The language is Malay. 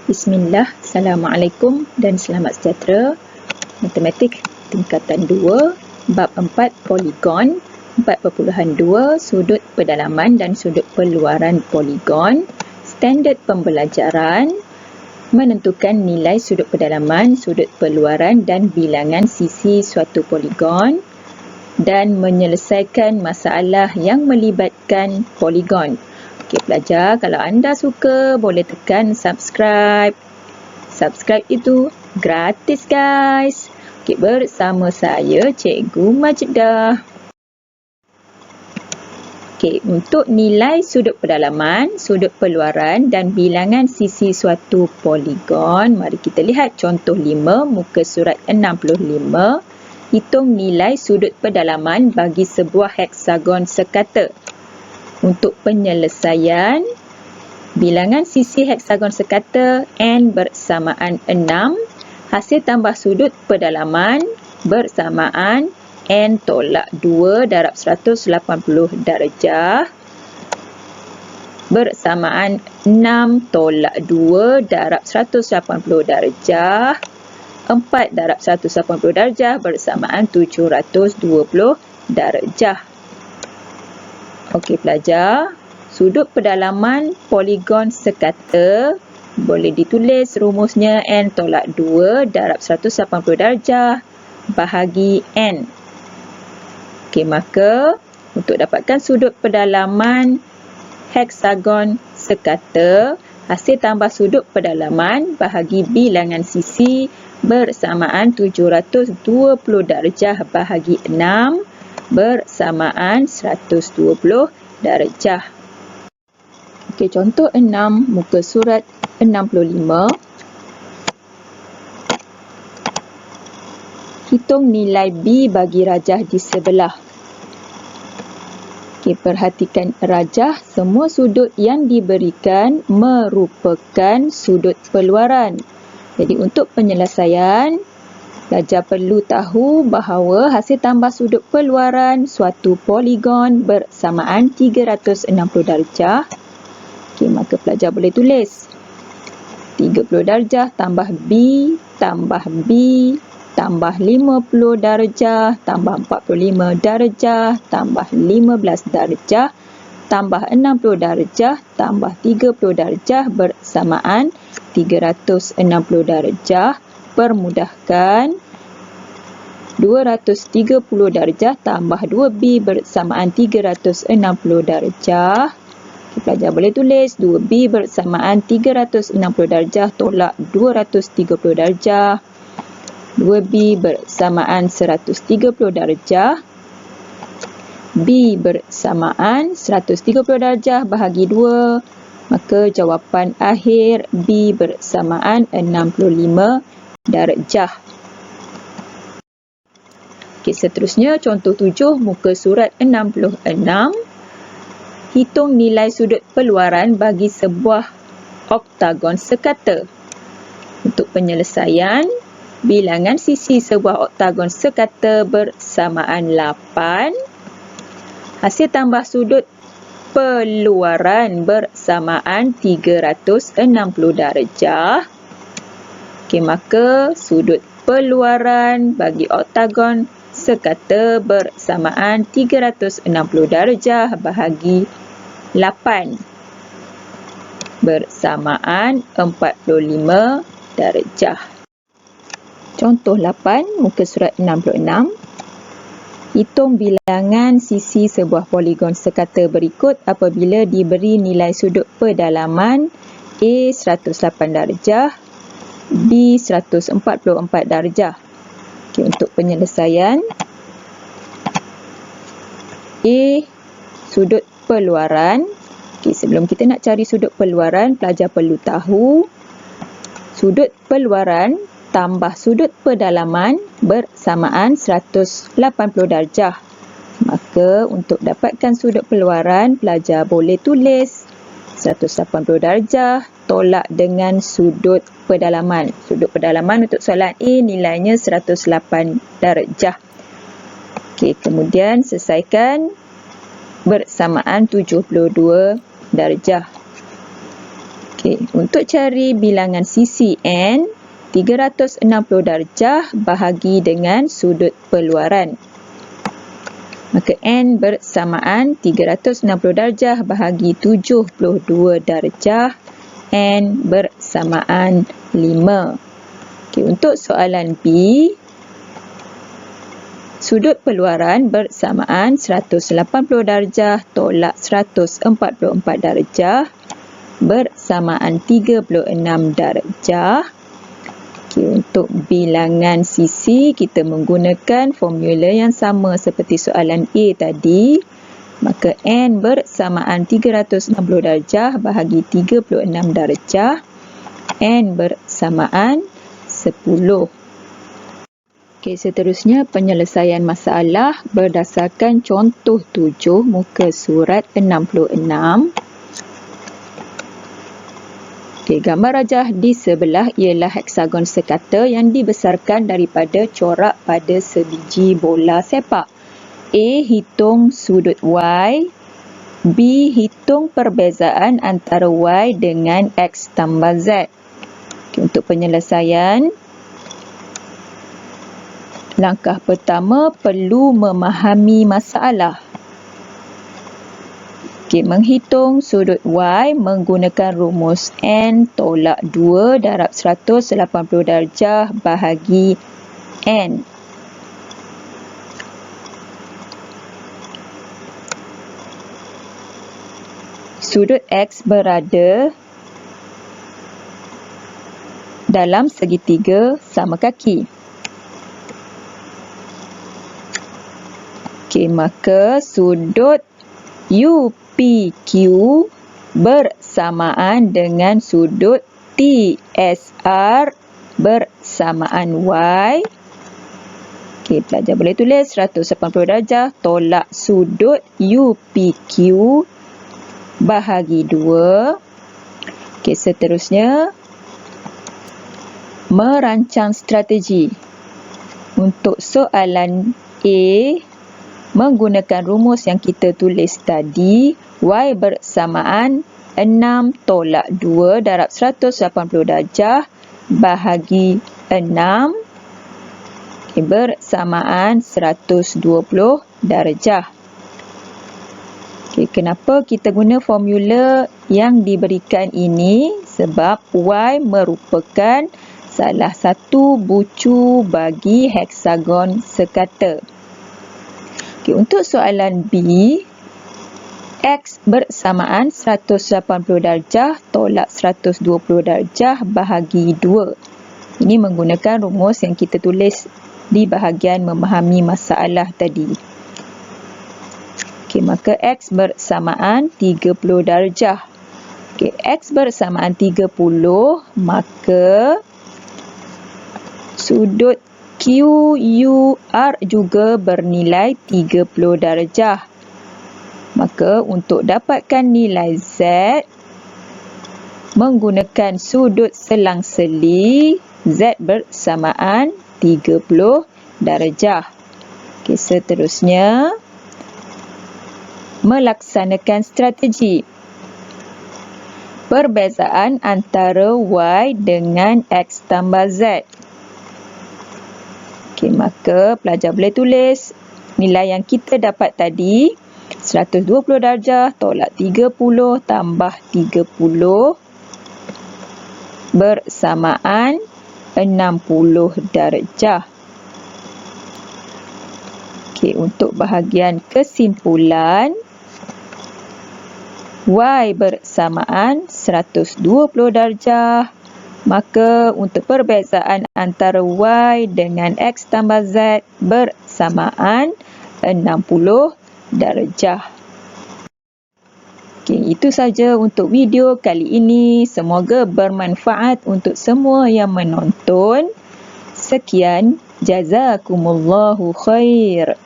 Bismillah, Assalamualaikum dan selamat sejahtera. Matematik tingkatan 2, bab 4 poligon, 4.2 sudut pedalaman dan sudut peluaran poligon, standard pembelajaran, menentukan nilai sudut pedalaman, sudut peluaran dan bilangan sisi suatu poligon, dan menyelesaikan masalah yang melibatkan poligon. Okey pelajar, kalau anda suka boleh tekan subscribe. Subscribe itu gratis guys. Okey, bersama saya Cikgu Majdah. Okey, untuk nilai sudut pedalaman, sudut peluaran dan bilangan sisi suatu poligon, mari kita lihat contoh 5 muka surat 65. Hitung nilai sudut pedalaman bagi sebuah heksagon sekata. Untuk penyelesaian, bilangan sisi heksagon sekata N bersamaan 6, hasil tambah sudut pedalaman bersamaan N tolak 2 darab 180 darjah bersamaan 6 tolak 2 darab 180 darjah 4 darab 180 darjah bersamaan 720 darjah. Okey pelajar, sudut pedalaman poligon sekata boleh ditulis rumusnya N tolak 2 darab 180 darjah bahagi N. Okey, maka untuk dapatkan sudut pedalaman heksagon sekata, hasil tambah sudut pedalaman bahagi bilangan sisi bersamaan 720 darjah bahagi 6 bersamaan 120 darjah. Okey, contoh 6 muka surat 65. Hitung nilai B bagi rajah di sebelah. Okey, perhatikan rajah, semua sudut yang diberikan merupakan sudut peluaran. Jadi untuk penyelesaian, pelajar perlu tahu bahawa hasil tambah sudut peluaran suatu poligon bersamaan 360 darjah. Okey, maka pelajar boleh tulis 30 darjah tambah B tambah B tambah 50 darjah tambah 45 darjah tambah 15 darjah tambah 60 darjah tambah 30 darjah bersamaan 360 darjah. Permudahkan, 230 darjah tambah 2B bersamaan 360 darjah. Pelajar boleh tulis 2B bersamaan 360 darjah tolak 230 darjah. 2B bersamaan 130 darjah. B bersamaan 130 darjah bahagi 2. Maka jawapan akhir B bersamaan 65 darjah. Okey, seterusnya contoh 7 muka surat 66. Hitung nilai sudut peluaran bagi sebuah oktagon sekata. Untuk penyelesaian, bilangan sisi sebuah oktagon sekata bersamaan 8. Hasil tambah sudut peluaran bersamaan 360 darjah. Okey, maka sudut peluaran bagi oktagon sekata bersamaan 360 darjah bahagi 8 bersamaan 45 darjah. Contoh 8 muka surat 66. Hitung bilangan sisi sebuah poligon sekata berikut apabila diberi nilai sudut pedalaman A 108 darjah, B 144 darjah. Okey, untuk penyelesaian, A sudut peluaran. Okey, sebelum kita nak cari sudut peluaran, pelajar perlu tahu sudut peluaran tambah sudut pedalaman bersamaan 180 darjah. Maka untuk dapatkan sudut peluaran, pelajar boleh tulis 180 darjah tolak dengan sudut pedalaman. Sudut pedalaman untuk soalan A nilainya 108 darjah. Okey, kemudian selesaikan bersamaan 72 darjah. Okey, untuk cari bilangan sisi N, 360 darjah bahagi dengan sudut peluaran. Maka N bersamaan 360 darjah bahagi 72 darjah. N bersamaan 5. Okey, untuk soalan B, sudut peluaran bersamaan 180 darjah tolak 144 darjah bersamaan 36 darjah. Okey, untuk bilangan sisi kita menggunakan formula yang sama seperti soalan A tadi. Maka N bersamaan 360 darjah bahagi 36 darjah. N bersamaan 10. Okey, seterusnya penyelesaian masalah berdasarkan contoh 7 muka surat 66. Okey, gambar rajah di sebelah ialah heksagon sekata yang dibesarkan daripada corak pada sebiji bola sepak. A. Hitung sudut Y. B. Hitung perbezaan antara Y dengan X tambah Z. Okay, untuk penyelesaian, langkah pertama perlu memahami masalah. Okay, menghitung sudut Y menggunakan rumus N tolak 2 darab 180 darjah bahagi N. Sudut X berada dalam segitiga sama kaki. Okey, maka sudut UPQ bersamaan dengan sudut TSR bersamaan Y. Okey, pelajar boleh tulis 180 darjah tolak sudut UPQ bahagi 2. Okey, seterusnya merancang strategi. Untuk soalan A, menggunakan rumus yang kita tulis tadi, Y bersamaan 6 tolak 2 darab 180 darjah bahagi 6. Okay, bersamaan 120 darjah. Okay, kenapa kita guna formula yang diberikan ini? Sebab Y merupakan salah satu bucu bagi heksagon sekata. Okay, untuk soalan B, X bersamaan 180 darjah tolak 120 darjah bahagi 2. Ini menggunakan rumus yang kita tulis di bahagian memahami masalah tadi. Okey, maka X bersamaan 30 darjah. Okey, X bersamaan 30, maka sudut QUR juga bernilai 30 darjah. Maka untuk dapatkan nilai Z, menggunakan sudut selang-seli, Z bersamaan 30 darjah. Okey, seterusnya melaksanakan strategi. Perbezaan antara Y dengan X tambah Z. Okey, maka pelajar boleh tulis nilai yang kita dapat tadi, 120 darjah tolak 30 tambah 30 bersamaan 60 darjah. Okey, untuk bahagian kesimpulan, Y bersamaan 120 darjah. Maka untuk perbezaan antara Y dengan X tambah Z bersamaan 60 darjah. Okey, itu saja untuk video kali ini. Semoga bermanfaat untuk semua yang menonton. Sekian, jazakumullahu khair.